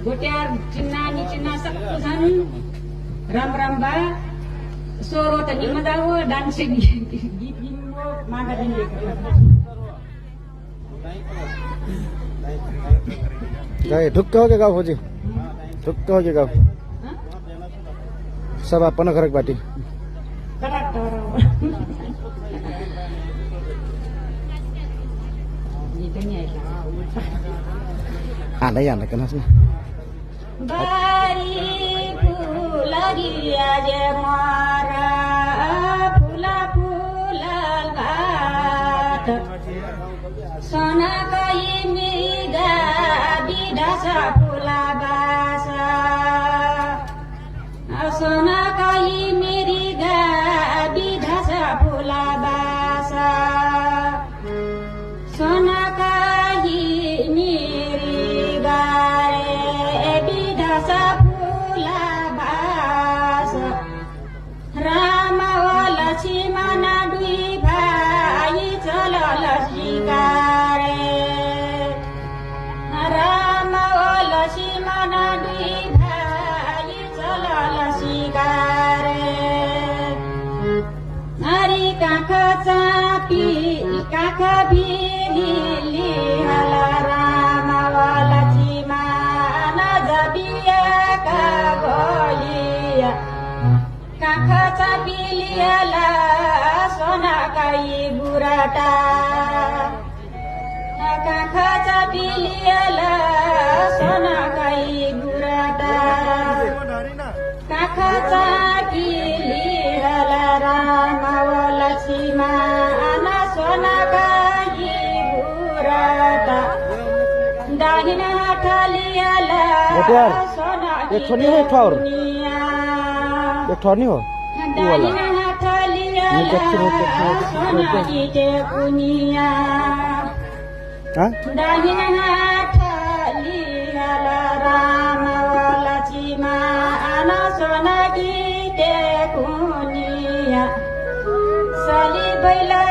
गोट्यार चिन्ना सबको छन् राम राम बा सोरो त निमदा हो डान्स गीत गिम्बो मागा दिनले गाय ढुक्क हो के गाव खोजी ढुक्क हो के गाव सब अपन घरक बाटी आना कना सुन बारी फुलगिया जे मारा फुला फुला घाट सोना कही मिगा बिढासा फुला बासा सोना कही मेरी गा बिढासा फुला बासा सोना कही मेरी गारे बिढासा फुला बासा राम लक्ष्मण दुई भाइ चलल शिकारे राम लक्ष्मण दुई भाइ चलल शिकारे हरि काख चापी काख भिली हल राम लक्ष्मण जबिएका भइया काख चापिलिएला सोनाकाई बुराटा काख चापिलिएला सोनाकाई बुराटा काख चापिलिएला राम लक्ष्मण सोनाकाई बुराटा दाहिना हाथलिएला ये छोनी है ठौर ये ठौर नहीं हो दाहिना हाथलिएला सोनाकी पुनिया दाहिना हाथलिएला राम लक्ष्मण सोनाकी पुनिया साली बैला